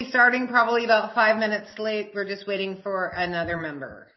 Starting probably about 5 minutes late. We're just waiting for another member.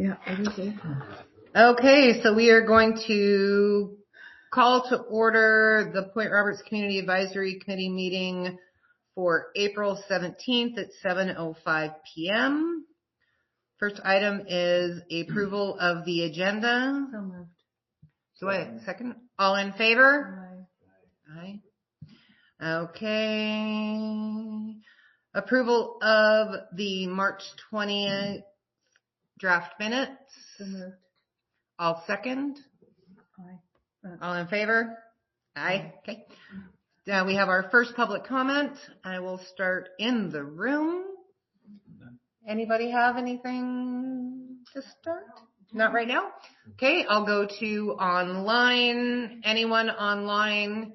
Yeah, I do see. Okay, so we are going to call to order the Point Roberts Community Advisory Committee meeting for April 17th at 7:05 p.m. First item is approval of the agenda. So moved. Do I second? All in favor? Aye. Aye. Okay. Approval of the March 20th draft minutes. So moved. All second. Aye. All in favor? Aye. Okay. Now we have our first public comment. I will start in the room. Anybody have anything to start? Not right now? Okay, I'll go to online. Anyone online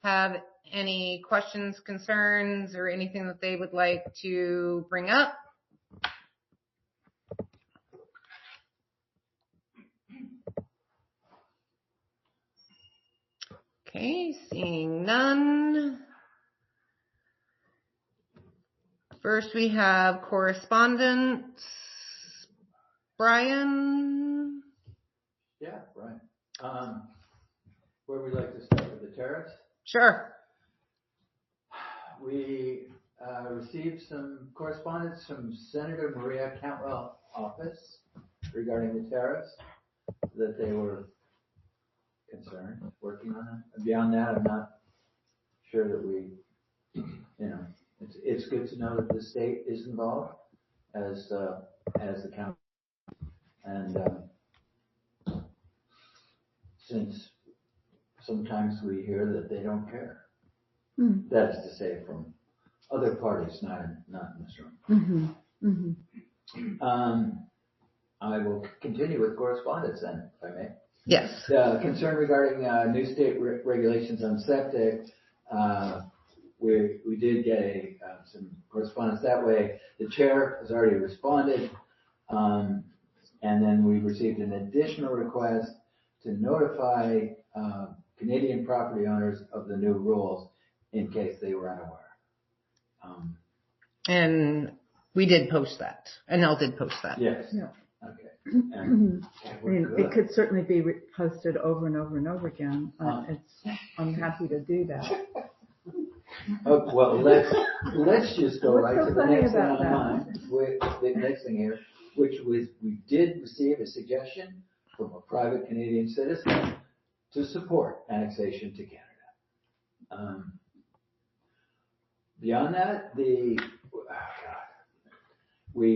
have any questions, concerns, or anything that they would like to bring up? Okay, seeing none. First, we have correspondence. Brian? Yeah, Brian. Where would we like to start with the tariffs? Sure. We received some correspondence from Senator Maria Cantwell's office regarding the tariffs, that they were concerned, working on it. Beyond that, I'm not sure that we, it's good to know that the state is involved as the county. And since sometimes we hear that they don't care. That is to say, from other parties, not in this room. I will continue with correspondence then, if I may. Yes. Concern regarding new state regulations on septic. We did get some correspondence that way. The chair has already responded, and then we received an additional request to notify Canadian property owners of the new rules in case they were unaware. And we did post that. Annelle did post that. Yes. Yeah. Okay. And it could certainly be posted over and over and over again. I'm happy to do that. Oh, well, let's just go right to the next thing on that? mine. The next thing here, which was we did receive a suggestion from a private Canadian citizen to support annexation to Canada. Beyond that, we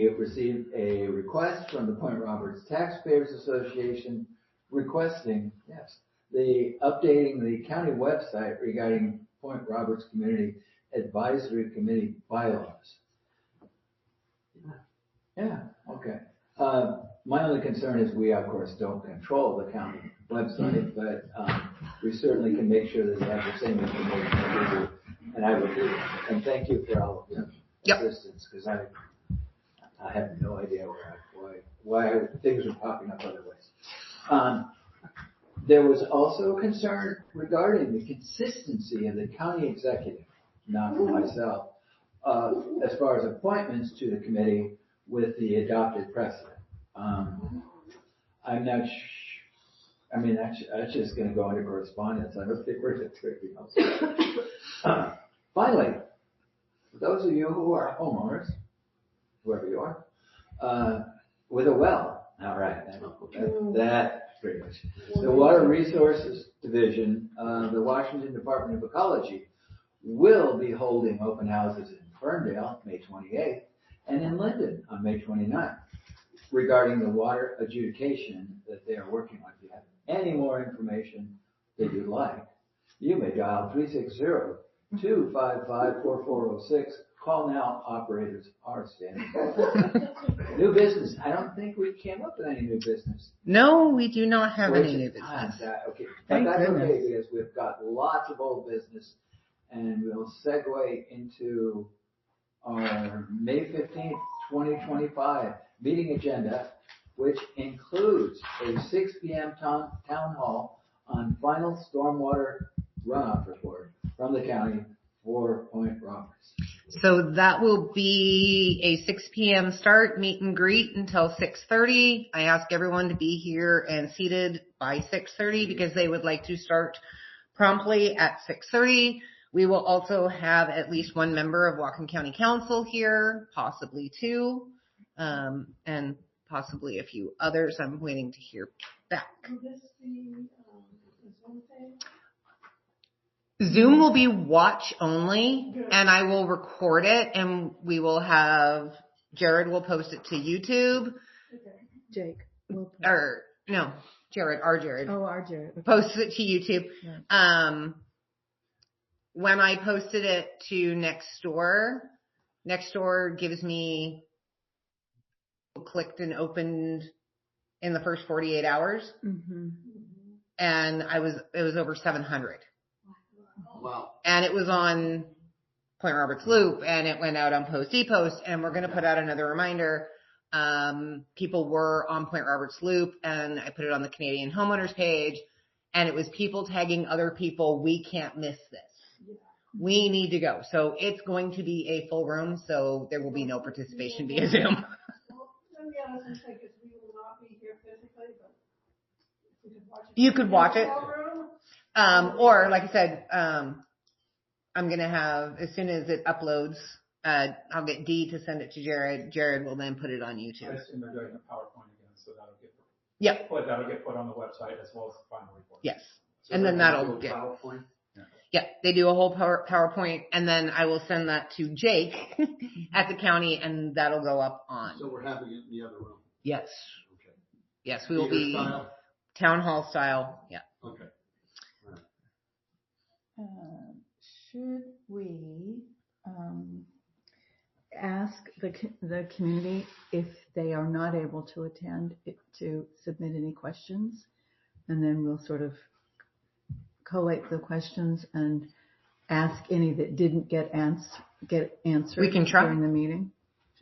received a request from the Point Roberts Taxpayers Association requesting, the updating the county website regarding Point Roberts Community Advisory Committee bylaws. Yeah, okay. My only concern is we, of course, don't control the county website, but we certainly can make sure that they have the same information that we do, and I will do it. And thank you for all of your assistance, because I have no idea why things are popping up other ways. There was also concern regarding the consistency of the county executive, not for myself, as far as appointments to the committee with the adopted precedent. I'm not that's just going to go into correspondence. I don't think we're going to do anything else. Finally, for those of you who are homeowners, whoever you are, with a well, all right, that's pretty much. The Water Resources Division, the Washington Department of Ecology, will be holding open houses in Ferndale, May 28th, and in Linden on May 29th, regarding the water adjudication that they are working on. If you have any more information that you'd like, you may dial 360-255-4406. Call now. Operators are standing by. New business. I don't think we came up with any new business. No, we do not have any new business. Okay. But that's okay, because we've got lots of old business, and we'll segue into our May 15th, 2025 meeting agenda, which includes a 6 p.m. town hall on final stormwater runoff report from the county for Point Roberts. So that will be a 6 p.m. start, meet and greet until 6:30. I ask everyone to be here and seated by 6:30 because they would like to start promptly at 6:30. We will also have at least one member of Whatcom County Council here, possibly two, and possibly a few others. I'm waiting to hear back. Will this be Zoom thing? Zoom will be watch only, and I will record it, and we will have, Jared will post it to YouTube. Okay. Jake. Jared, our Jared. Oh, our Jared. Okay. Posts it to YouTube. Yeah. When I posted it to Nextdoor gives me clicked and opened in the first 48 hours. Mm-hmm. And it was over 700. wow. And it was on Point Roberts Loop, and it went out on Post E-Post, and we're going to put out another reminder. People were on Point Roberts Loop, and I put it on the Canadian homeowners page, and it was people tagging other people. We can't miss this. We need to go. So it's going to be a full room, so there will be no participation via Zoom. Well, let me add some tickets. We will not be here physically, but You could watch it. Or like I said, I'm going to have, as soon as it uploads, I'll get Dee to send it to Jared. Jared will then put it on I YouTube. assume they're doing a PowerPoint again, so that'll get Yep. that'll get put on the website as well as the final report. Yes. So And then they're that'll gonna do a get, PowerPoint? yeah, they do a whole PowerPoint, and then I will send that to Jake at the county, and that'll go up on. So we're having it in the other room? Yes. Okay. Yes, we will Theater be style? town hall style. Yeah. Okay. Should we ask the community if they are not able to attend to submit any questions, and then we'll sort of collate the questions and ask any that didn't get answered We can try. during the meeting.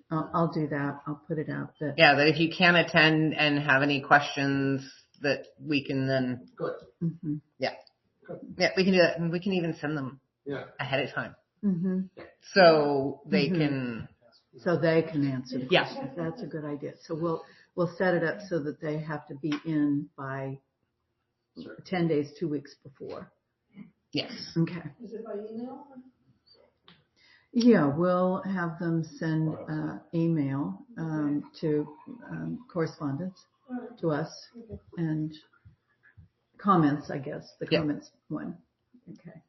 I'll do that. I'll put it out that. Yeah, that if you can attend and have any questions, that we can then. Good. Mm-hmm. Yeah, we can do that, and we can even send them Yeah. ahead of time, Mm-hmm. so they Mhm. can. So they can answer the Yeah. questions. That's a good idea. So we'll set it up so that they have to be in by 10 days, 2 weeks before. Yes. Okay. Is it by email? Yeah, we'll have them send email to correspondence to us and comments, I guess, the Yeah. comments one. Okay.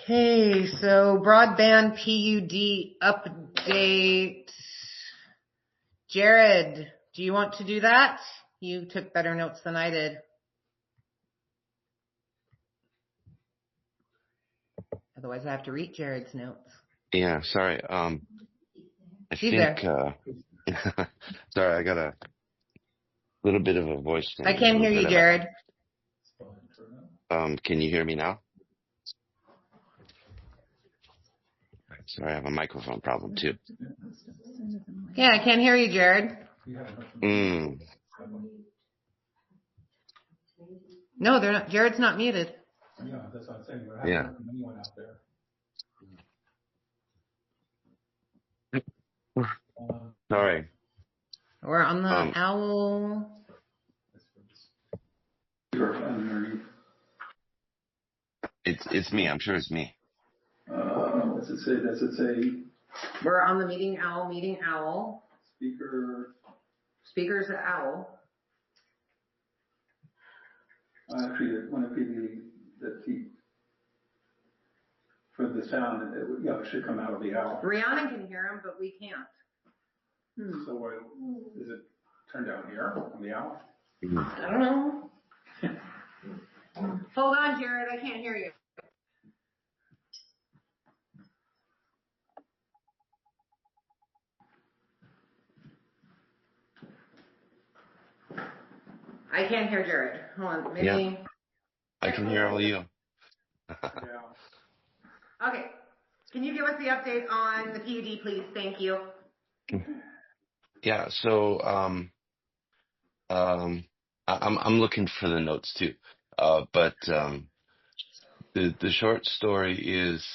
Okay, so broadband PUD update. Jared, do you want to do that? You took better notes than I did. Otherwise, I have to read Jared's notes. Yeah, sorry. I He's think, sorry, I got a little bit of a voice thing. I can't hear you, Jared. Can you hear me now? Sorry, I have a microphone problem too. Yeah, I can't hear you, Jared. No, they're not. Jared's not muted. Yeah, that's what I'm saying. We're Yeah. having anyone out there. Sorry. We're on the owl. It's me. I'm sure it's me. Does it say? Does it say We're on the meeting owl. speaker? Speaker's the owl. Actually, it wouldn't be the for the sound. It should come out of the owl. Rihanna can hear him, but we can't. So is it turned down here on the owl? I don't know. Hold on, Jared. I can't hear you. I can't hear Jared. Hold on. Maybe. Yeah. I can hear all you. Yeah. Okay. Can you give us the update on the PUD, please? Thank you. Yeah. So, I'm looking for the notes too. But the short story is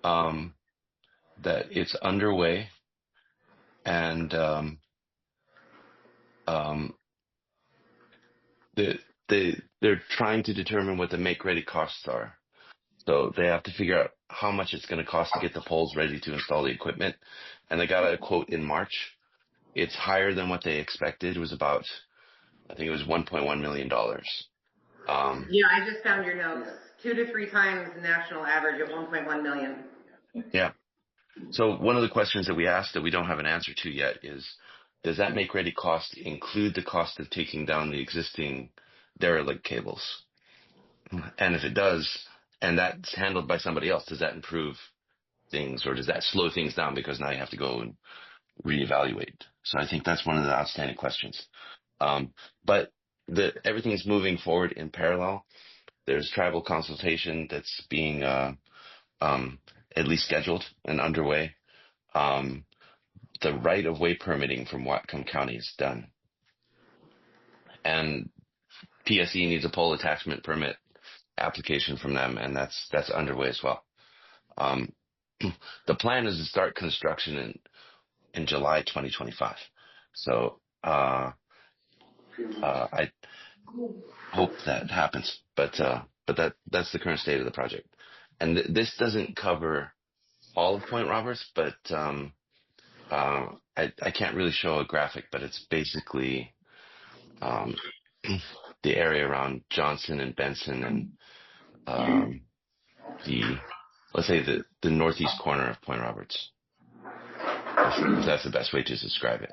that it's underway, and they're trying to determine what the make-ready costs are. So they have to figure out how much it's going to cost to get the poles ready to install the equipment. And they got a quote in March. It's higher than what they expected. It was about, I think it was $1.1 million. Yeah, I just found your notes. 2 to 3 times the national average at 1.1 million. Yeah. So one of the questions that we asked that we don't have an answer to yet is, does that make ready cost include the cost of taking down the existing derelict cables? And if it does, and that's handled by somebody else, does that improve things, or does that slow things down because now you have to go and reevaluate? So I think that's one of the outstanding questions. But everything's moving forward in parallel. There's tribal consultation that's being at least scheduled and underway. The right-of-way permitting from Whatcom County is done, and PSE needs a pole attachment permit application from them, and that's underway as well. The plan is to start construction in July 2025. So I hope that happens, but that's the current state of the project. And this doesn't cover all of Point Roberts, but I can't really show a graphic, but it's basically the area around Johnson and Benson and let's say the northeast corner of Point Roberts, if that's the best way to describe it.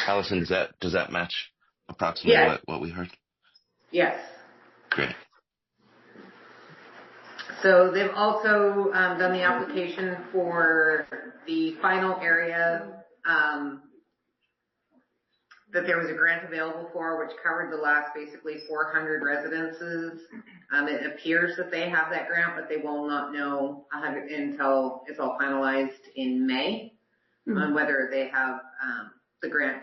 Allison, does that match approximately Yes. what we heard? Yes. Great. So they've also done the application for the final area that there was a grant available for, which covered the last basically 400 residences. It appears that they have that grant, but they will not know 100 until it's all finalized in May on whether they have the grant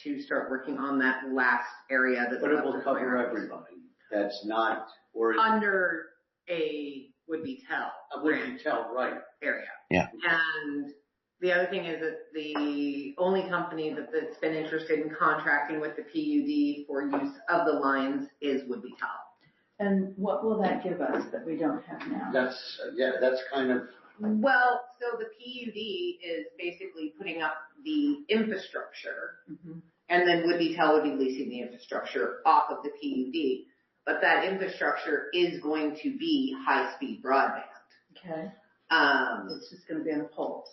to start working on that last area. But it will cover everybody. That's not, or under a would-be tell right area. Yeah. And the other thing is that the only company that's been interested in contracting with the PUD for use of the lines is would-be tell. And what will that give us that we don't have now? That's kind of. Well, so the PUD is basically putting up the infrastructure, and then would-be tell would be leasing the infrastructure off of the PUD. But that infrastructure is going to be high-speed broadband. Okay. It's just going to be on the poles.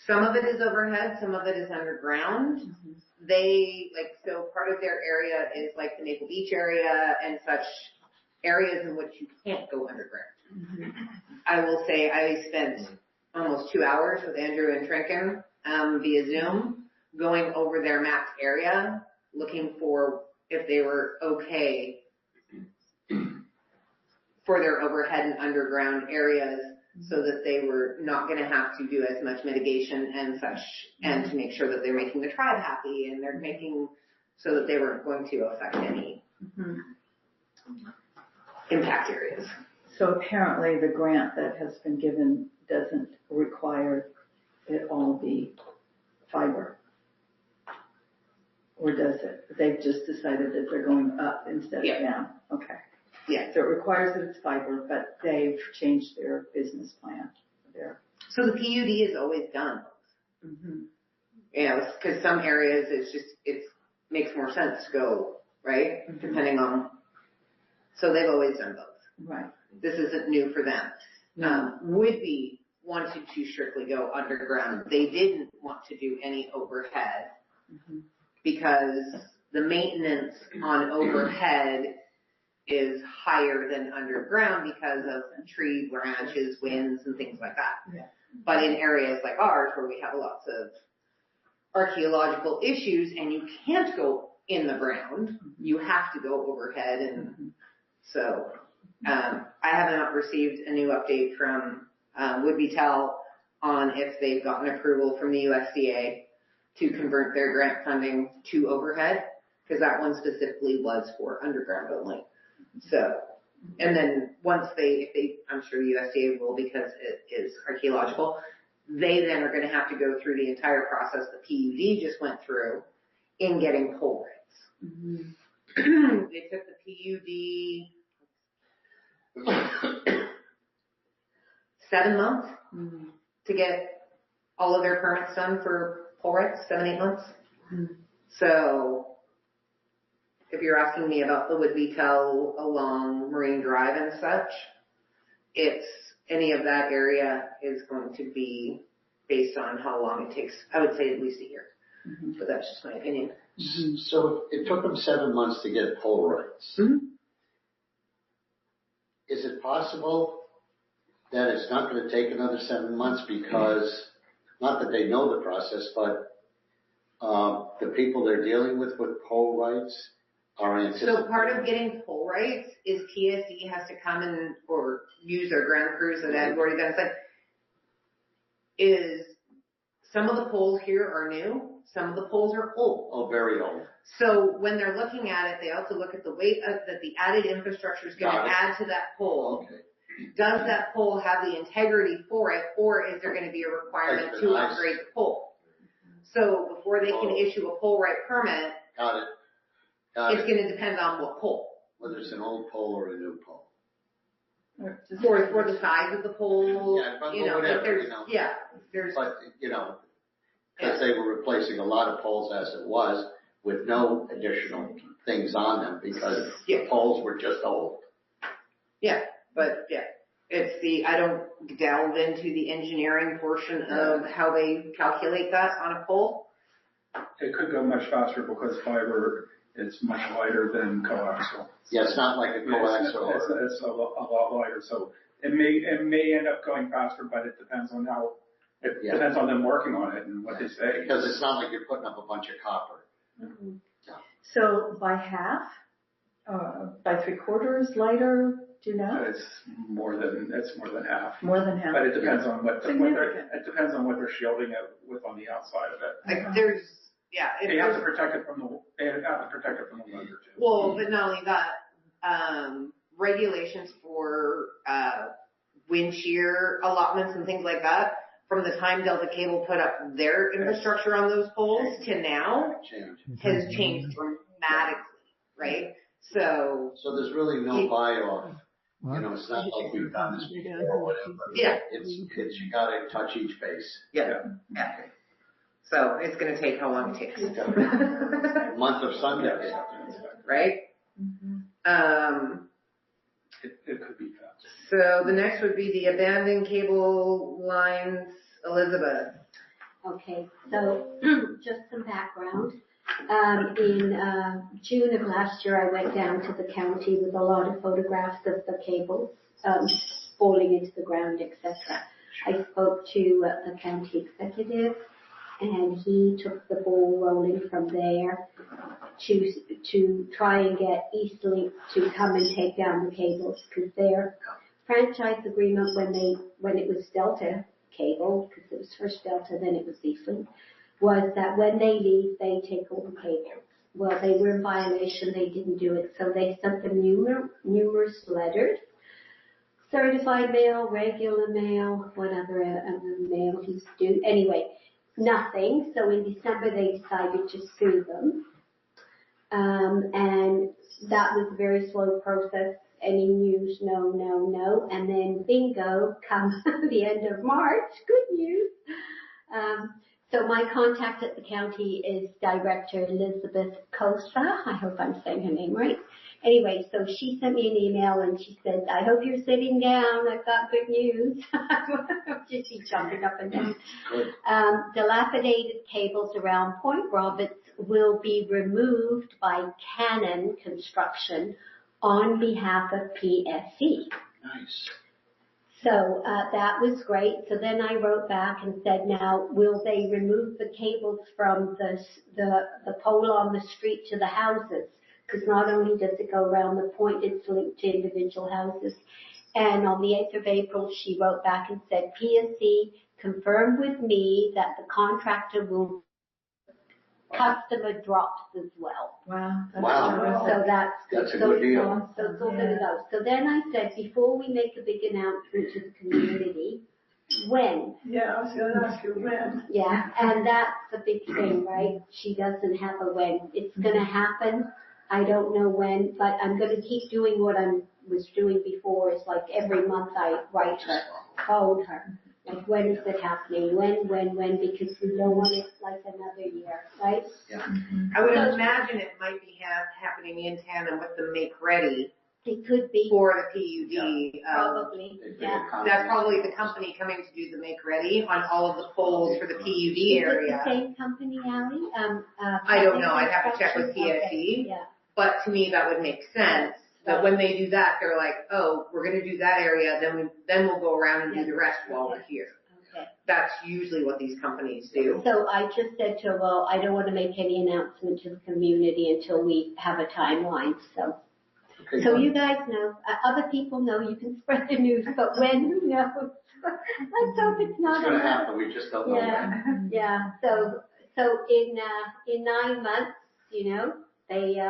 Some of it is overhead, some of it is underground. So part of their area is like the Maple Beach area and such areas in which you can't go underground. I will say I spent almost 2 hours with Andrew and Trinken via Zoom going over their mapped area, looking for if they were okay for their overhead and underground areas, so that they were not going to have to do as much mitigation and such, and to make sure that they're making the tribe happy and they're making so that they weren't going to affect any impact areas. So apparently the grant that has been given doesn't require it all be fiber. Or does it? They've just decided that they're going up instead of down. Okay. Yeah. So it requires that it's fiber, but they've changed their business plan there. So the PUD has always done those. Because some areas it makes more sense to go, right? Depending on, so they've always done those. Right. This isn't new for them. Would-be wanted to strictly go underground. They didn't want to do any overhead because the maintenance on overhead is higher than underground because of tree branches, winds, and things like that. Yeah. But in areas like ours where we have lots of archaeological issues and you can't go in the ground, you have to go overhead. And so I have not received a new update from would-be tell on if they've gotten approval from the USDA to convert their grant funding to overhead, because that one specifically was for underground only. So, and then once I'm sure USDA will, because it is archaeological, they then are going to have to go through the entire process the PUD just went through in getting pole rights. They took the PUD 7 months to get all of their permits done for pole rights, 7-8 months. So if you're asking me about the would-be tell along Marine Drive and such, it's any of that area is going to be based on how long it takes. I would say at least a year, but that's just my opinion. So it took them 7 months to get pole rights. Is it possible that it's not going to take another 7 months because, not that they know the process, but the people they're dealing with pole rights are anticipating. So part of getting pole rights is PSE has to come and, or use their ground crews that have already been assigned. Is some of the poles here are new, some of the poles are old. Oh, very old. So when they're looking at it, they also look at the weight of, that the added infrastructure is going to add to that pole. Okay. Does that pole have the integrity for it, or is there going to be a requirement to upgrade the pole? So before they can issue a pole right permit, Got it. it's going to depend on what pole. Whether it's an old pole or a new pole. For the size of the pole, Yeah, but you know, whatever, if there's, you know. yeah, there's, But, you know, because they were replacing a lot of poles as it was with no additional things on them because the poles were just old. yeah, but yeah, it's the, I don't delve into the engineering portion of how they calculate that on a pole. It could go much faster because fiber is much lighter than coaxial. Yeah, it's not like a coaxial. It's a lot lighter, so it may end up going faster, but it depends on how, it depends on them working on it and what they say. Because it's not like you're putting up a bunch of copper. Mm-hmm. So by half, by 3/4 lighter, do you know? It's more than half. More than half. But it depends on what Significant. it depends on what they're shielding it with on the outside of it. Like there's, yeah. They have to protect it from the weather too. Well, but not only that, regulations for, wind shear allotments and things like that, from the time Delta Cable put up their infrastructure on those poles to now has changed dramatically, right? So there's really no buy-off. You know, it's not like we've done this before or whatever. Yeah. It's you gotta touch each base. Yeah. So it's going to take how long it takes. A month of Sunday. Right? Mm-hmm. It could be faster. So the next would be the abandoned cable lines, Elizabeth. Okay, so just some background. In June of last year, I went down to the county with a lot of photographs of the cables falling into the ground, etc. I spoke to the county executive, and he took the ball rolling from there to try and get Eastlink to come and take down the cables, because their franchise agreement when it was Delta Cable, because it was first Delta, then it was Eastlink, was that when they leave, they take all the cables. Well, they were in violation, they didn't do it, so they sent them numerous letters, certified mail, regular mail, whatever mail he's due. Anyway, nothing. So in December they decided to sue them. And that was a very slow process. Any news? No, no, no. And then bingo, comes the end of March. Good news. So my contact at the county is Director Elizabeth Costa. I hope I'm saying her name right. Anyway, so she sent me an email and she said, I hope you're sitting down. I've got good news. She's jumping up and down. Dilapidated cables around Point Roberts will be removed by Canon Construction on behalf of PSC. Nice. So that was great. So then I wrote back and said, now, will they remove the cables from the pole on the street to the houses? Because not only does it go around the point, it's linked to individual houses. And on the 8th of April, she wrote back and said, PSC confirmed with me that the contractor will customer drops as well. Wow. So that's good. That's a good deal. So it's all good of those. So then I said, before we make a big announcement to the community, when? Yeah, I was going to ask you when. Yeah, and that's the big thing, right? She doesn't have a when. It's going to happen. I don't know when, but I'm going to keep doing what I was doing before. It's like every month I write her, phone her. Like, when is it happening? When? Because we don't want it like another year, right? Yeah. I would imagine it might be happening in tandem with the make ready It could be. for the PUD. Probably. Yeah. That's probably the company coming to do the make ready on all of the poles for the PUD area. Is it the same company, Allie? I don't know. I'd have to check with PSE. Okay. Yeah. But to me, that would make sense. That when they do that, they're like, oh, we're going to do that area, then we'll go around and do the rest while we're here. That's usually what these companies do. So I just said to her, well, I don't want to make any announcement to the community until we have a timeline. So you guys know, other people know you can spread the news, but when, who knows? Let's hope it's not. It's going to happen. We just don't know when. Yeah. So in 9 months, they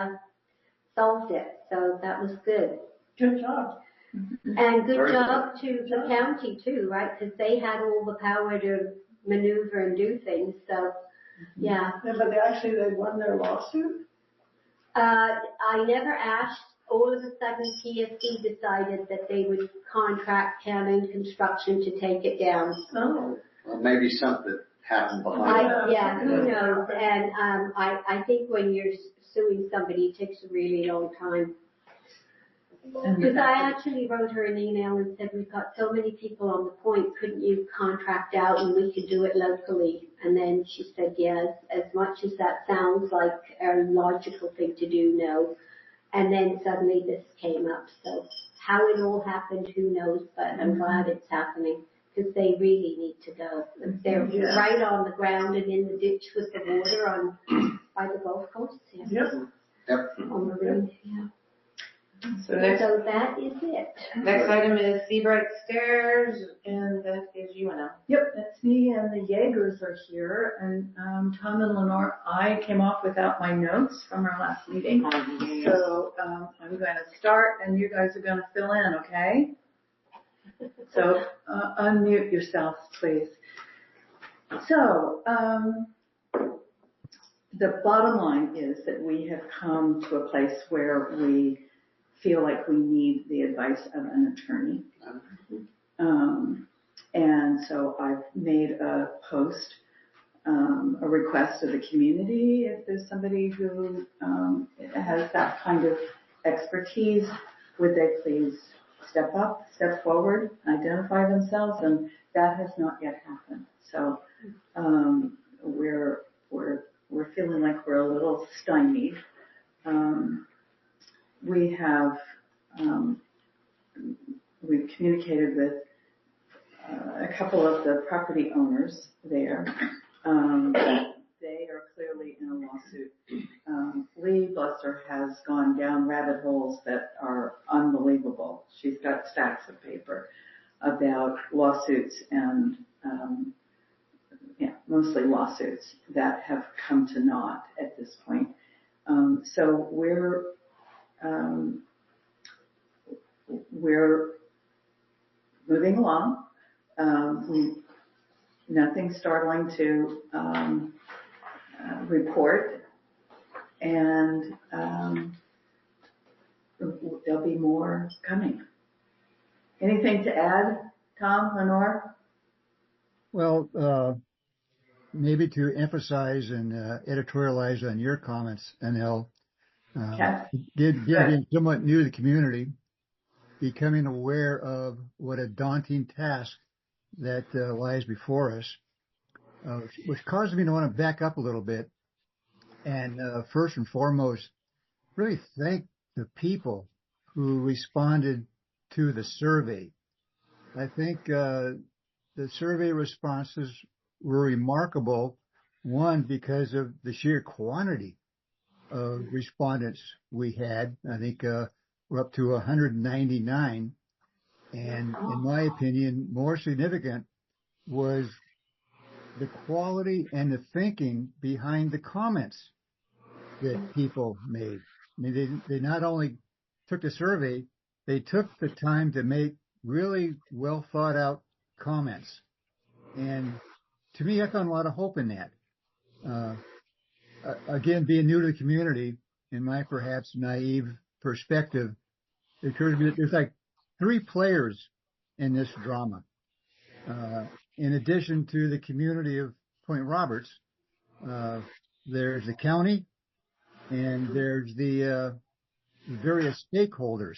solved it. So that was good. Good job. And good job to the county too, right? Because they had all the power to maneuver and do things. So, yeah. Yeah, but they won their lawsuit? I never asked. All of a sudden, PSC decided that they would contract Canon Construction to take it down. Oh. Well, maybe something happened behind it. Yeah, who knows? And I think when you're suing somebody, it takes a really long time. Because I actually wrote her an email and said, we've got so many people on the point, couldn't you contract out and we could do it locally? And then she said, yes, as much as that sounds like a logical thing to do, no. And then suddenly this came up. So how it all happened, who knows, but I'm glad it's happening because they really need to go. They're right on the ground and in the ditch with the water by the Gulf Coast. Yep. On the road, yeah. So that is it. Next item is Seabright Stairs, and that is you, Anna. Yep, that's me, and the Jaegers are here, and Tom and Lenore, I came off without my notes from our last meeting, so I'm going to start, and you guys are going to fill in, okay? So unmute yourselves, please. So the bottom line is that we have come to a place where we feel like we need the advice of an attorney. And so I've made a post, a request to the community. If there's somebody who has that kind of expertise, would they please step up, step forward, identify themselves? And that has not yet happened. So we're feeling like we're a little stymied. We have, we've communicated with a couple of the property owners there. They are clearly in a lawsuit. Lee, bless her, has gone down rabbit holes that are unbelievable. She's got stacks of paper about lawsuits and, mostly lawsuits that have come to naught at this point. So we're moving along. Nothing startling to report, and there'll be more coming. Anything to add, Tom, Lenore? Well, maybe to emphasize and editorialize on your comments, Annelle. Being somewhat new to the community, becoming aware of what a daunting task that lies before us, which caused me to want to back up a little bit and first and foremost really thank the people who responded to the survey. I think the survey responses were remarkable, one, because of the sheer quantity of respondents we had. I think we're up to 199. And in my opinion, more significant was the quality and the thinking behind the comments that people made. I mean, they not only took the survey, they took the time to make really well thought out comments. And to me, I found a lot of hope in that. Again, being new to the community, in my perhaps naive perspective, it occurs to me that there's like 3 players in this drama. In addition to the community of Point Roberts, there's the county and there's the various stakeholders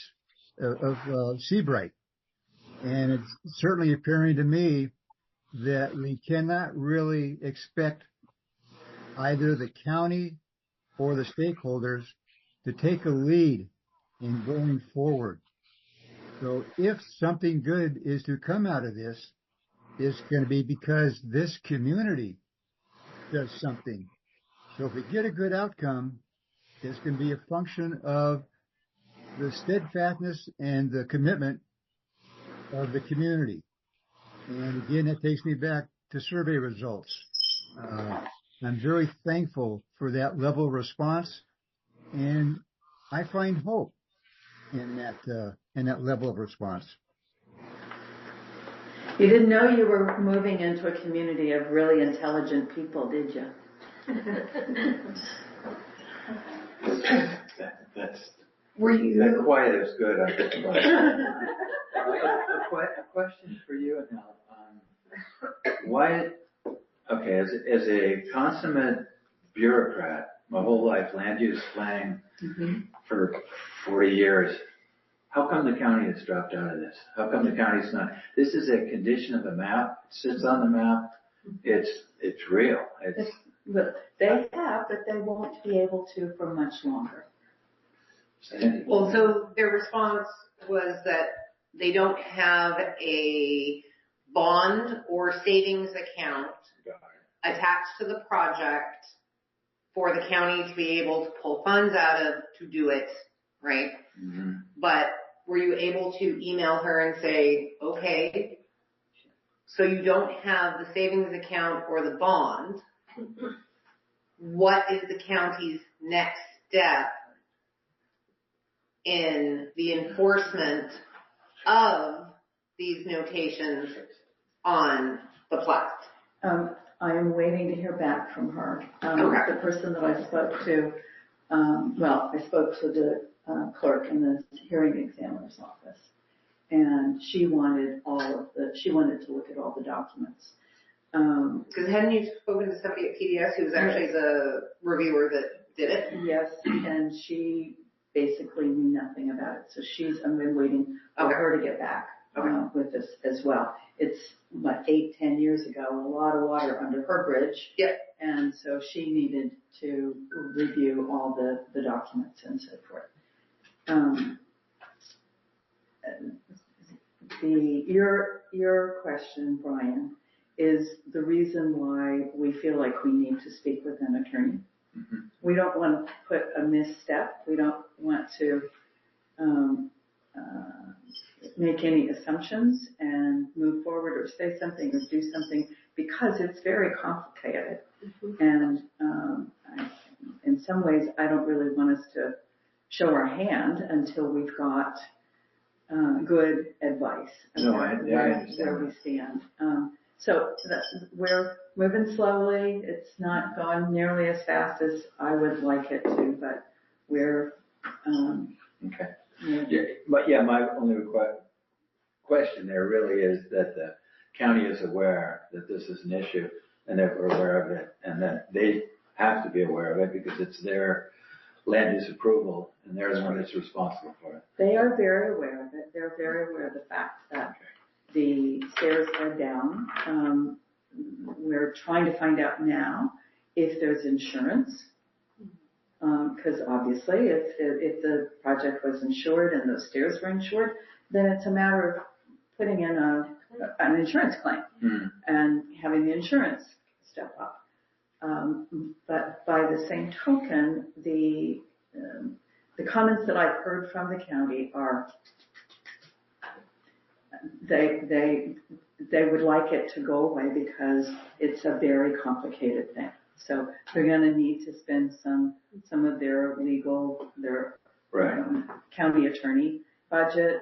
of Seabright. And it's certainly appearing to me that we cannot really expect either the county or the stakeholders to take a lead in going forward. So if something good is to come out of this, is going to be because this community does something. So if we get a good outcome, it's going to be a function of the steadfastness and the commitment of the community. And again, that takes me back to survey results. I'm very thankful for that level of response, and I find hope in that level of response. You didn't know you were moving into a community of really intelligent people, did you? That quiet is good. I think. A question for you now. Why? Okay, as a consummate bureaucrat, my whole life, land use planning for 40 years. How come the county has dropped out of this? How come the county's not? This is a condition of the map. It sits on the map. It's real. But they have, but they won't be able to for much longer. Well, so their response was that they don't have a bond or savings account attached to the project for the county to be able to pull funds out of to do it, right? Mm-hmm. But were you able to email her and say, okay, so you don't have the savings account or the bond, what is the county's next step in the enforcement of these notations on the plat? I am waiting to hear back from her. Okay. The person that I spoke to, I spoke to the clerk in the hearing examiner's office, and she wanted to look at all the documents. Because hadn't you spoken to somebody at PDS who was actually the reviewer that did it? Yes, and she basically knew nothing about it. So I've been waiting for her to get back with this as well. It's 8-10 years ago, a lot of water under her bridge. Yeah. And so she needed to review all the documents and so forth. Your question, Brian, is the reason why we feel like we need to speak with an attorney. Mm-hmm. We don't want to put a misstep. We don't want to make any assumptions and move forward or say something or do something because it's very complicated. Mm-hmm. And in some ways, I don't really want us to show our hand until we've got good advice about where we stand. So we're moving slowly. It's not gone nearly as fast as I would like it to, but we're okay. My only question there really is that the county is aware that this is an issue and that we're aware of it, and that they have to be aware of it because it's their land use approval and they're the one that's responsible for it. They are very aware of it. They're very aware of the fact that the stairs are down. We're trying to find out now if there's insurance, because obviously if the project was insured and those stairs were insured, then it's a matter of putting in an insurance claim and having the insurance step up. But by the same token, the comments that I've heard from the county are they would like it to go away because it's a very complicated thing. So they're going to need to spend some of their county attorney budget.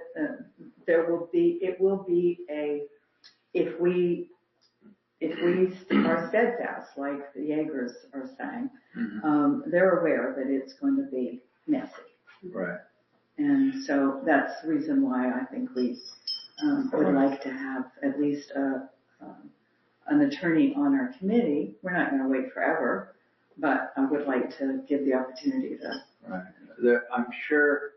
It will be if we are steadfast, like the Jaegers are saying, they're aware that it's going to be messy. Right. And so that's the reason why I think we would like to have at least an attorney on our committee. We're not going to wait forever, but I would like to give the opportunity to. Right. I'm sure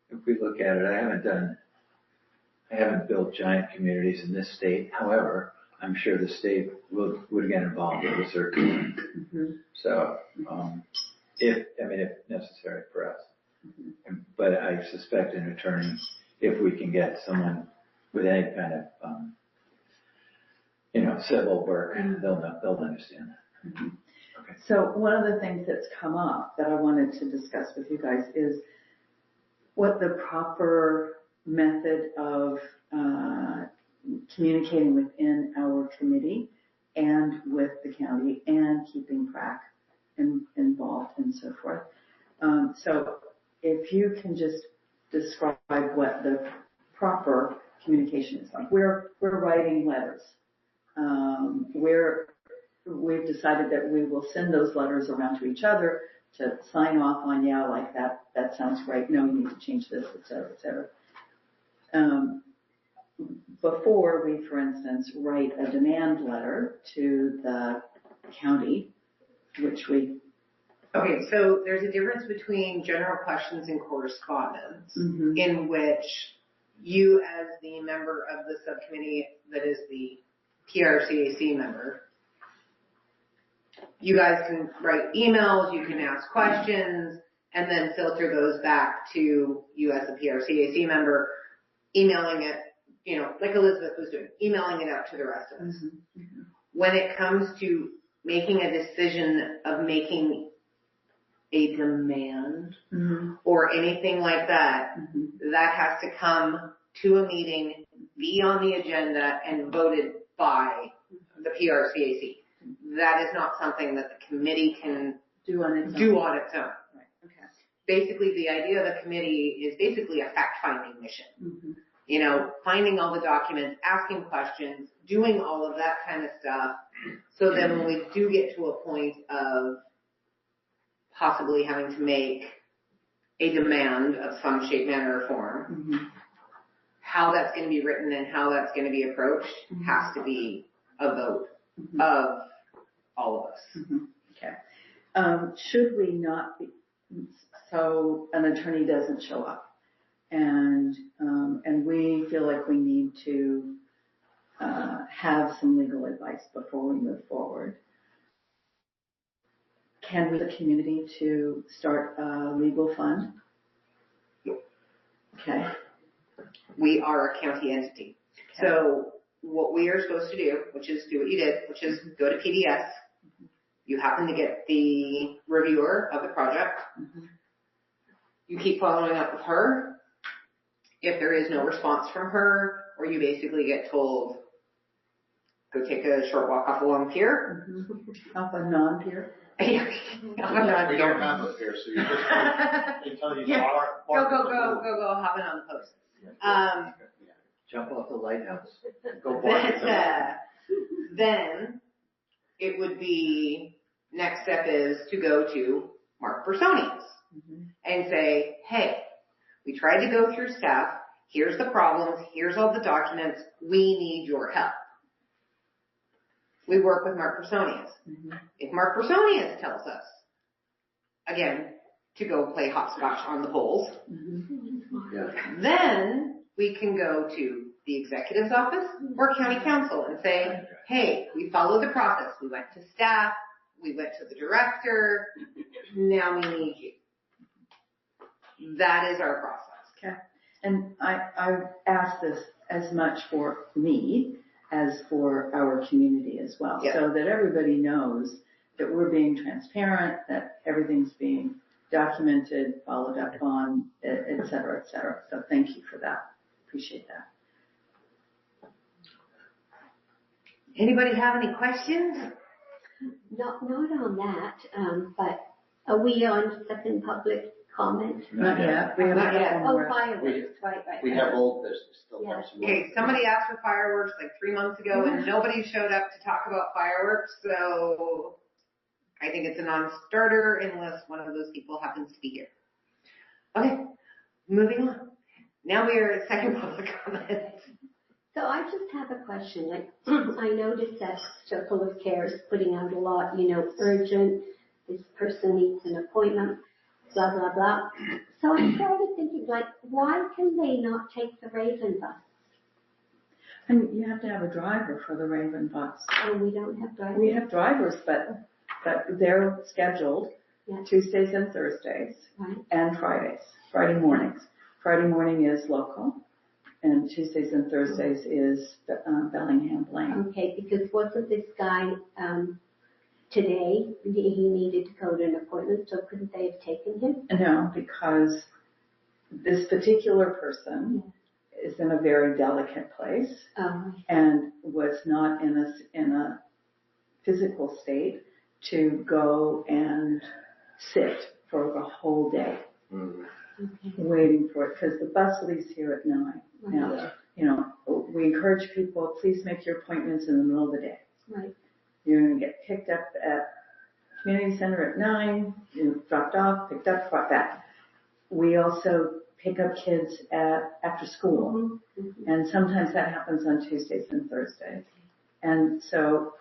if we look at it, I haven't built giant communities in this state. However, I'm sure the state would get involved at a certain point. Mm-hmm. So, if necessary for us. Mm-hmm. But I suspect an attorney, if we can get someone with any kind of civil work, they'll understand. Mhm. Okay. So one of the things that's come up that I wanted to discuss with you guys is what the proper method of communicating within our committee and with the county and keeping PRAC involved and so forth. So if you can just describe what the proper communication is like. We're writing letters. We've decided that we will send those letters around to each other to sign off on, yeah, like that sounds great. No, you need to change this, et cetera, et cetera. Before we, for instance, write a demand letter to the county, which we... Okay, so there's a difference between general questions and correspondence, Mm-hmm. in which you, as the member of the subcommittee that is the PRCAC member, you guys can write emails, you can ask questions, and then filter those back to you as a PRCAC member, emailing it, like Elizabeth was doing, emailing it out to the rest of us. Mm-hmm. Mm-hmm. When it comes to making a decision of making a demand Mm-hmm. or anything like that, Mm-hmm. that has to come to a meeting, be on the agenda, and voted by the PRCAC. That is not something that the committee can Do on its own. do on its own. Right. Okay. Basically, the idea of the committee is basically a fact-finding mission. Mm-hmm. Finding all the documents, asking questions, doing all of that kind of stuff. So then when we do get to a point of possibly having to make a demand of some shape, manner, or form, Mm-hmm. how that's going to be written and how that's going to be approached Mm-hmm. has to be a vote Mm-hmm. of all of us. Mm-hmm. Okay. Should we not be, so an attorney doesn't show up and we feel like we need to have some legal advice before we move forward. Can we, the community, to start a legal fund? Okay. We are a county entity. Okay. So what we are supposed to do, which is do what you did, which is go to PDS. You happen to get the reviewer of the project. Mm-hmm. You keep following up with her. If there is no response from her, or you basically get told, go take a short walk off a long pier. Mm-hmm. Off a non-pier? We don't have a pier, so you just they tell you Yeah. walk Go hopping on the post. Jump off the lighthouse. Go Then it would be, next step is to go to Mark Bersonius Mm-hmm. and say, hey, we tried to go through stuff. Here's the problems. Here's all the documents. We need your help. We work with Mark Bersonius. Mm-hmm. If Mark Bersonius tells us, again, to go play hopscotch on the polls, Mm-hmm. then we can go to the executive's office or county council and say, hey, we followed the process. We went to staff. We went to the director. Now we need you. That is our process. Okay. And I asked this as much for me as for our community as well, Yeah. so that everybody knows that we're being transparent, that everything's being documented, followed up on, et cetera, et cetera. So thank you for that. Appreciate that. Anybody have any questions? Not on that, but are we on second public comment? Not yet. We have Not yet. one Oh, more. fireworks, right. We have old business, still have some. Okay, somebody asked for fireworks like 3 months ago and nobody showed up to talk about fireworks, so I think it's a non-starter unless one of those people happens to be here. Okay, moving on. Now we are at second public comment. So I just have a question. Like, I noticed that Circle of Care is putting out a lot, urgent, this person needs an appointment, blah, blah, blah. So I started thinking, like, why can they not take the Raven bus? And you have to have a driver for the Raven bus. Oh, we don't have drivers? We have drivers, but they're scheduled Tuesdays and Thursdays Right. and Fridays, Friday mornings. Friday morning is local and Tuesdays and Thursdays is Bellingham Blaine. Okay, because wasn't this guy, today, he needed to go to an appointment, so couldn't they have taken him? No, because this particular person is in a very delicate place and was not in a physical state to go and sit for the whole day waiting for it, because the bus leaves here at 9. Now, you know, we encourage people, please make your appointments in the middle of the day. Right. You're going to get picked up at community center at 9, you're dropped off, picked up, brought back. We also pick up kids after school, and sometimes that happens on Tuesdays and Thursdays. And so,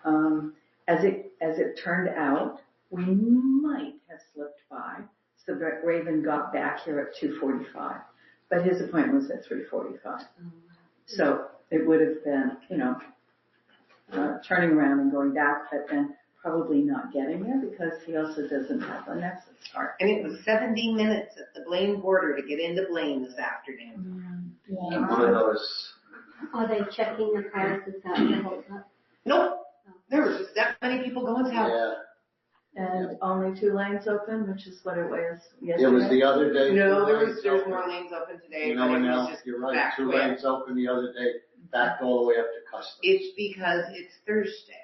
as it turned out, we might have slipped by. So Raven got back here at 2:45, but his appointment was at 3:45. So it would have been, you know, turning around and going back, but then probably not getting there because he also doesn't have a nexus card. And it was 70 minutes at the Blaine border to get into Blaine this afternoon. And one of those, Are they checking the cars? Is that the whole up? Nope. There was just that many people going south. yeah. And only 2 lanes open, which is what it was yesterday. It was the other day. No, 2 there lanes was open. more lanes open today. You know, but it and was now, just you're right, back 2 way up. lanes open the other day, back all the way up to Custom. It's because it's Thursday.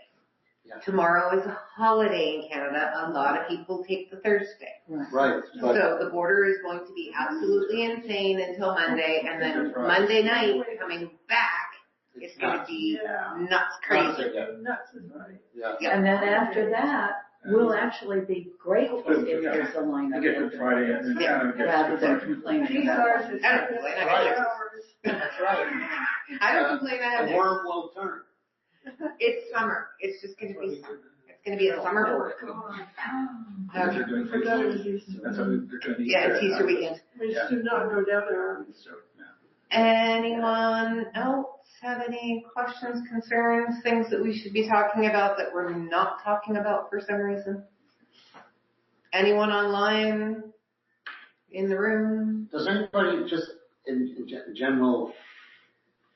Yeah. Tomorrow is a holiday in Canada. A lot of people take the Thursday. Right, but So the border is going to be absolutely insane until Monday, and then That's right. Monday night coming back, it's going to nuts. be nuts Nuts crazy. again. Nuts is right. Yeah. And then after that, we'll actually be grateful if there's a line I up get Good Friday and then kind of gets rather Good than Friday. complaining These about are it. just I don't complain. I got Texas. That's right. I don't complain. I have The Texas. worm will turn. It's summer. It's just going to be summer. It's going to be a summer border. Because they're doing For that is Easter. That's what they're doing. Yeah, it's Easter weekend. We should not go down there. So, yeah. Anyone else have any questions, concerns, things that we should be talking about that we're not talking about for some reason? Anyone online? In the room? Does anybody, just in general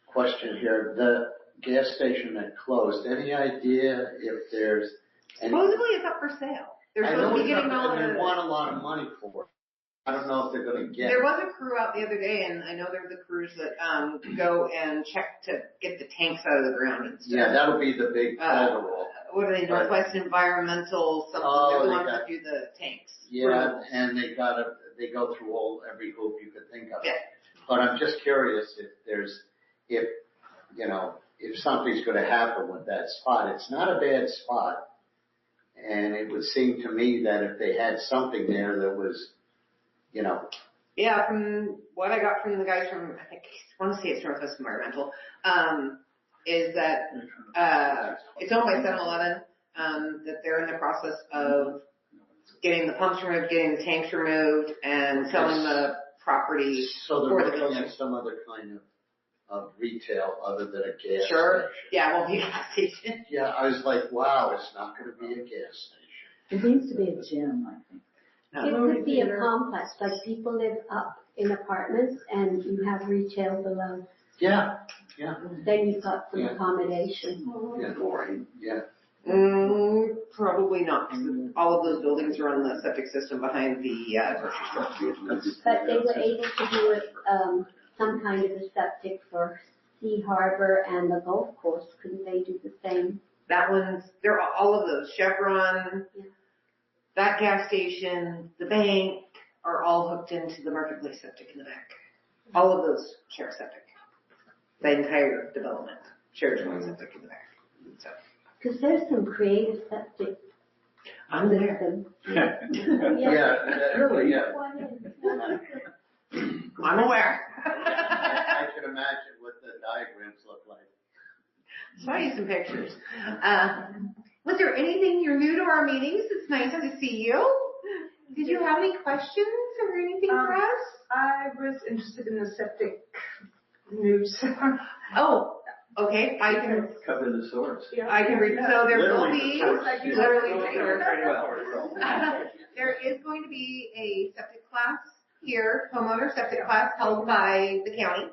question here, the gas station that closed, any idea if there's any? Supposedly it's up for sale. They're I supposed know to be it's getting up, all and they want a the... lot of money for it. I don't know if they're gonna get There it. was a crew out the other day, and I know there was a crews that go and check to get the tanks out of the ground and stuff. Yeah, that'll be the big overall. What are they, Northwest Environmental something? Oh, They're the they ones got- that do the tanks. Yeah, and they go through every hoop you could think of. Yeah. But I'm just curious if something's gonna happen with that spot. It's not a bad spot. And it would seem to me that if they had something there that was, Yeah, from what I got from the guys from, I think, I want to say it's Northwest Environmental, is that it's owned by 7-Eleven, that they're in the process of getting the pumps removed, getting the tanks removed, and selling the property so for they're the looking building. at some other kind of retail other than a gas Sure. station. Yeah, it won't be a gas station. Yeah, I was like, wow, it's not gonna be a gas station. It needs to be a gym, I think. It could be a complex, like people live up in apartments and you have retail below. Yeah, Then you've got some Yeah. accommodation. yeah. Probably not, because all of those buildings are on the septic system behind the grocery store. But they were able to do it, some kind of a septic for Sea Harbor and the golf course. Couldn't they do the same? That one's, they're all of those, Chevron, Yeah. that gas station, the bank, are all hooked into the marketplace septic in the back. All of those share septic. The entire development shares one septic in the back. So, Because there's some creative septic I'm there. system. Really, yeah. One is- I'm aware. I can imagine what the diagrams look like. Show you some pictures. Was there anything, you're new to our meetings, it's nice to see you. Did you have any questions or anything for us? I was interested in the septic news. Oh, okay, I can Cover the source. read, so there will Literally be, the source. literally the Well, source. There is going to be a septic class here, homeowner septic class held by the county.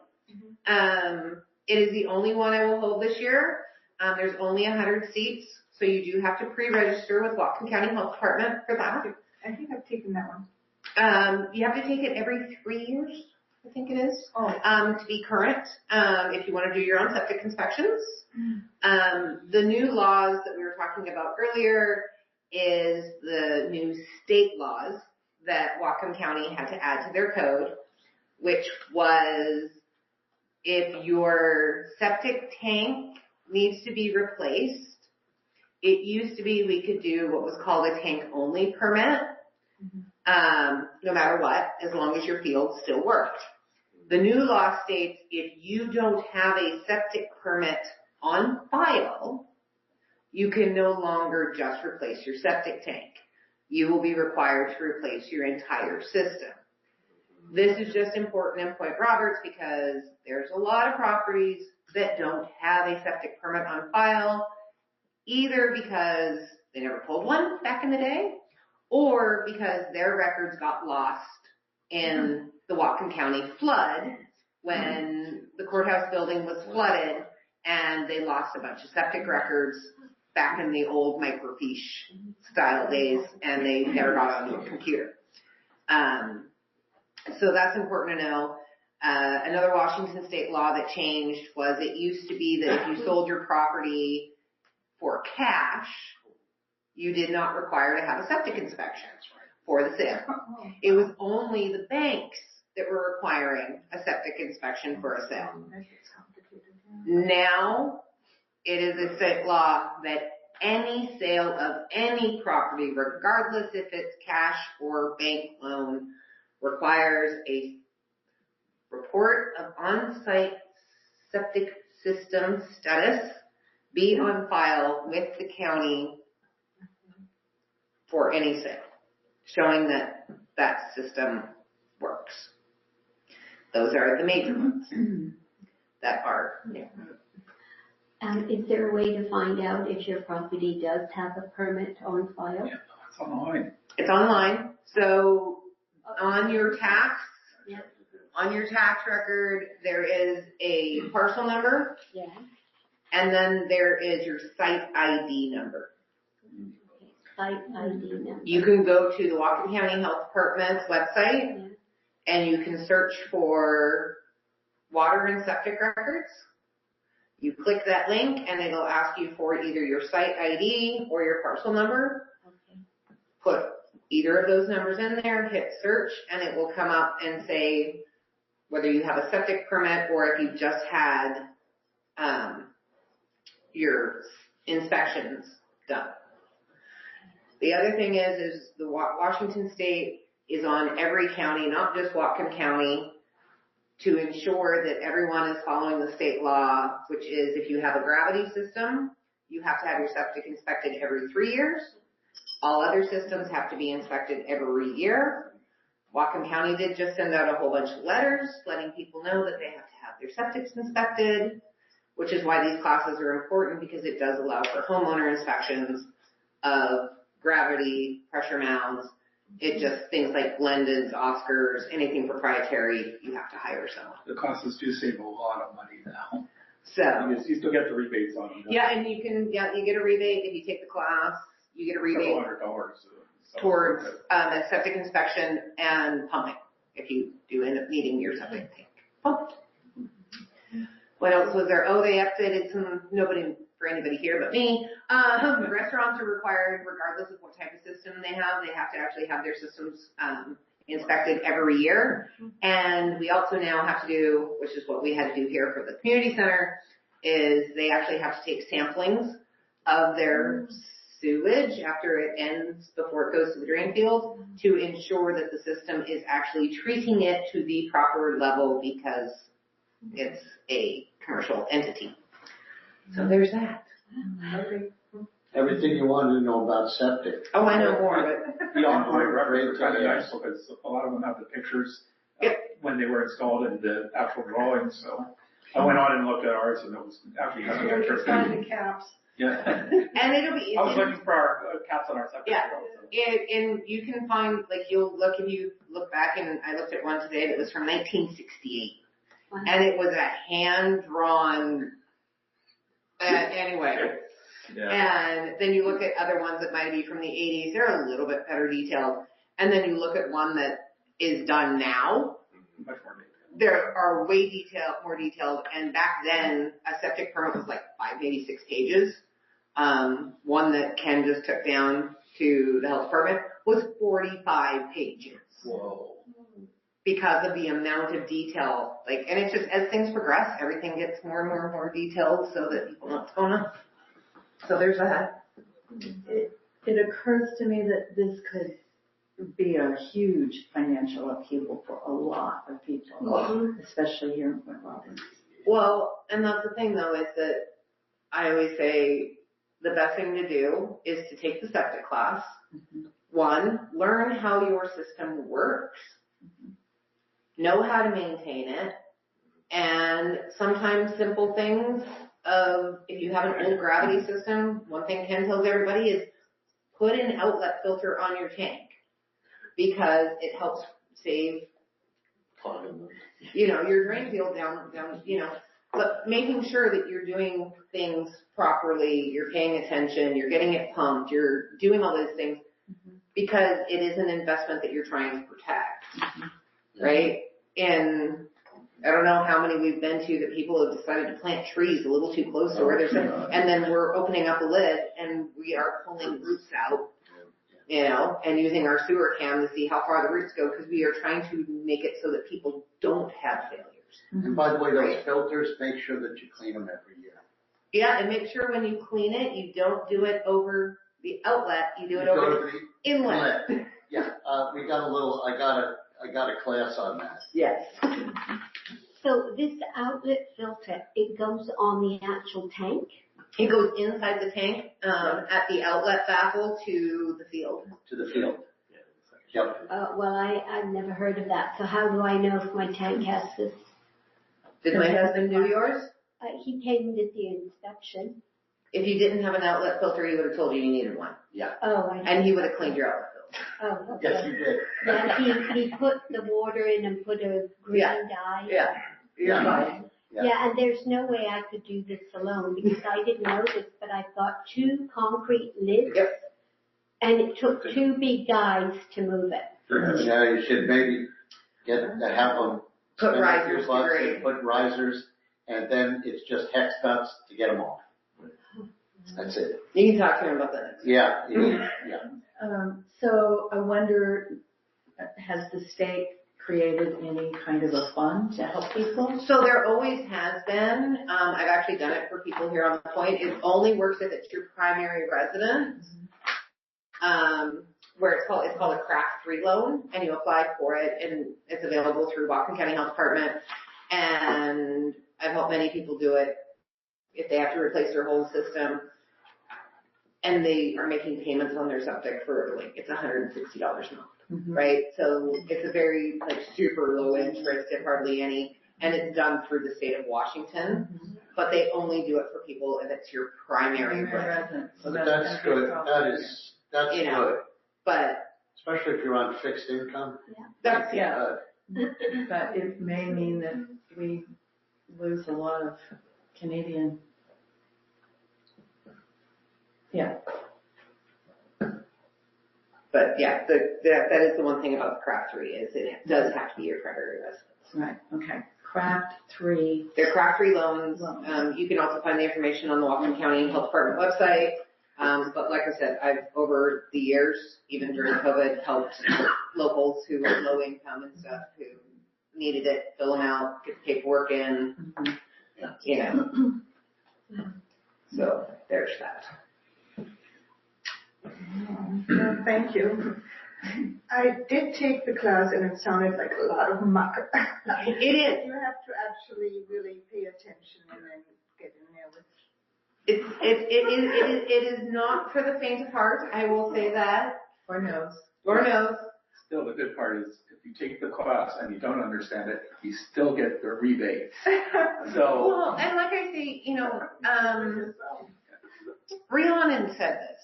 It is the only one I will hold this year. There's only 100 seats, so you do have to pre-register with Whatcom County Health Department for that. I think I've taken that one. You have to take it every 3 years, I think it is, Oh. to be current, if you want to do your own septic inspections. The new laws that we were talking about earlier is the new state laws that Whatcom County had to add to their code, which was if your septic tank needs to be replaced, it used to be we could do what was called a tank only permit, no matter what, as long as your field still worked. The new law states if you don't have a septic permit on file, you can no longer just replace your septic tank. You will be required to replace your entire system. This is just important in Point Roberts because there's a lot of properties that don't have a septic permit on file, either because they never pulled one back in the day, or because their records got lost in the Whatcom County flood when the courthouse building was flooded and they lost a bunch of septic records back in the old microfiche style days and they never got onto a computer. So that's important to know. Another Washington state law that changed was it used to be that if you sold your property for cash, you did not require to have a septic inspection for the sale. It was only the banks that were requiring a septic inspection for a sale. Now, it is a state law that any sale of any property, regardless if it's cash or bank loan, requires a report of on-site septic system status be on file with the county for any sale, showing that that system works. Those are the major ones that are new. Is there a way to find out if your property does have a permit on file? Yeah, it's online. It's online. So on your tax, Yeah. on your tax record, there is a parcel number, Yeah. and then there is your site ID number. Site ID number. You can go to the Whatcom County Health Department's website, Yeah. and you can search for water and septic records. You click that link, and it'll ask you for either your site ID or your parcel number. Okay. Put either of those numbers in there, hit search, and it will come up and say whether you have a septic permit or if you've just had your inspections done. The other thing is the Washington State is on every county, not just Whatcom County, to ensure that everyone is following the state law, which is if you have a gravity system, you have to have your septic inspected every 3 years. All other systems have to be inspected every year. Whatcom County did just send out a whole bunch of letters letting people know that they have to have their septics inspected, which is why these classes are important because it does allow for homeowner inspections of gravity, pressure mounds. It just, things like Glendon's, Oscars, anything proprietary, you have to hire someone. The classes do save a lot of money now. So, You still get the rebates on them. yeah, and you get a rebate if you take the class. You get a rebate $100. towards a septic inspection and pumping if you do end up needing your septic tank pumped. What else was there? Oh, they updated some, for anybody here but me. Restaurants are required, regardless of what type of system they have to actually have their systems inspected every year. And we also now have to do, which is what we had to do here for the community center, is they actually have to take samplings of their sewage after it ends, before it goes to the drain field, to ensure that the system is actually treating it to the proper level because it's a commercial entity. So there's that. Everything you want to know about septic. Oh, I know more, but The online records are kind of nice because a lot of them have the pictures when they were installed and the actual drawings. So I went on and looked at ours and it was actually kind of Find the interesting. caps. Yeah. and it'll be. I was looking for our caps on our septic. Yeah. So. And you can find, like, you'll look, if you look back, and I looked at one today that was from 1968. and it was a hand-drawn, anyway. Yeah. And then you look at other ones that might be from the 80s, they're a little bit better detailed. And then you look at one that is done now, Much more detailed. there are way more detailed. And back then, a septic permit was like 5, maybe 6 pages. One that Ken just took down to the health department was 45 pages. Whoa. Because of the amount of detail, and it's just, as things progress, everything gets more and more and more detailed so that people know what's going on. So there's that. It occurs to me that this could be a huge financial upheaval for a lot of people, especially here in Point Roberts. Well, and that's the thing though, is that I always say the best thing to do is to take the septic class. One, learn how your system works. Know how to maintain it, and sometimes simple things of, if you have an old gravity system, one thing Ken tells everybody is put an outlet filter on your tank, because it helps save, your drain field down, but making sure that you're doing things properly, you're paying attention, you're getting it pumped, you're doing all those things, because it is an investment that you're trying to protect, right? And I don't know how many we've been to that people have decided to plant trees a little too close to where they're sitting, and then we're opening up a lid and we are pulling roots out, and using our sewer cam to see how far the roots go, because we are trying to make it so that people don't have failures. And by the way, those filters, make sure that you clean them every year. Yeah, and make sure when you clean it, you don't do it over the outlet, you do it over the inlet. Yeah, I got a class on that. Yes. So this outlet filter, it goes on the actual tank? It goes inside the tank, at the outlet baffle to the field. To the field. Yep. Well, I've never heard of that. So how do I know if my tank has this? Did my husband do yours? He came and did the inspection. If you didn't have an outlet filter, he would have told you you needed one. Yeah. Oh, And he would have cleaned your outlet filter. Oh, okay. Yes, you did. Yeah, he put the water in and put a green dye. Yeah. You're fine. Yeah, and there's no way I could do this alone, because I didn't know this, but I've got 2 concrete lids. Yep. And it took 2 big guys to move it. Yeah, you should maybe have them Put spend a few risers bucks to and put risers, and then it's just hex nuts to get them off. That's it. You can talk to him about that. Yeah. So I wonder, has the state created any kind of a fund to help people? So there always has been. I've actually done it for people here on the point. It only works if it's your primary residence. Where it's called a PRCAC 3 loan, and you apply for it, and it's available through Whatcom County Health Department. And I've helped many people do it if they have to replace their whole system, and they are making payments on their septic for it's $160 a month, right? So it's a very super low interest at hardly any, and it's done through the state of Washington, but they only do it for people if it's your primary residence. So that's good. That's good. But especially if you're on fixed income. that's But it may mean that we lose a lot of Canadian. Yeah. But yeah, that is the one thing about the PRCAC 3 is it does have to be your primary residence. Right. Okay. PRCAC 3. They're PRCAC 3 loans. You can also find the information on the Whatcom County Health Department website. But like I said, I've over the years, even during COVID, helped locals who were low income and stuff who needed it, fill them out, get the paperwork in, So there's that. Well, thank you. I did take the class and it sounded like a lot of muck. It is. You have to actually really pay attention and then get in there with. It is not for the faint of heart. I will say that. Or nose. Still, the good part is if you take the class and you don't understand it, you still get the rebates. So. Well, and like I say, Rhiannon said this.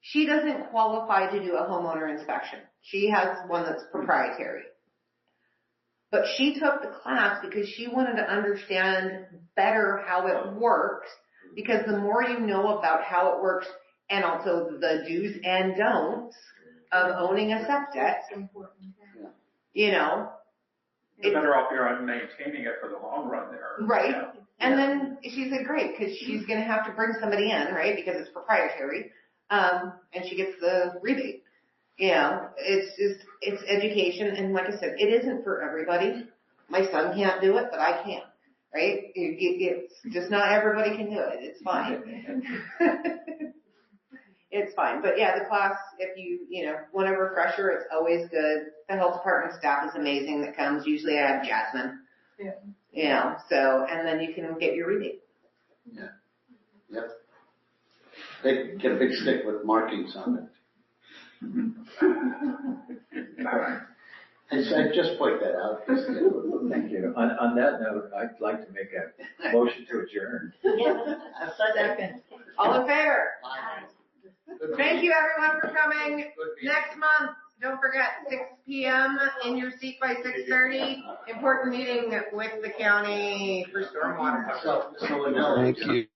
She doesn't qualify to do a homeowner inspection. She has one that's proprietary. But she took the class because she wanted to understand better how it works, because the more you know about how it works and also the do's and don'ts of owning a septic, you know. You're better off you're on maintaining it for the long run there. Right. Yeah. And then she said, great, because she's going to have to bring somebody in, right, because it's proprietary, and she gets the rebate. You know, it's education, and like I said, it isn't for everybody. My son can't do it, but I can, right? It's just not everybody can do it. It's fine. It's fine. But yeah, the class, if you know, want a refresher, it's always good. The health department staff is amazing that comes. Usually I have Jasmine. Yeah. You know, so, and then you can get your rebate. Yeah. Yep. They get a big stick with markings on it. I just point that out. Thank you. On that note, I'd like to make a motion to adjourn. Yeah. Second. All in favor? Good Thank you everyone for coming. Good meeting. Next month, don't forget, 6 p.m. in your seat by 6:30. Important meeting with the county for stormwater. So, Adele, Thank you.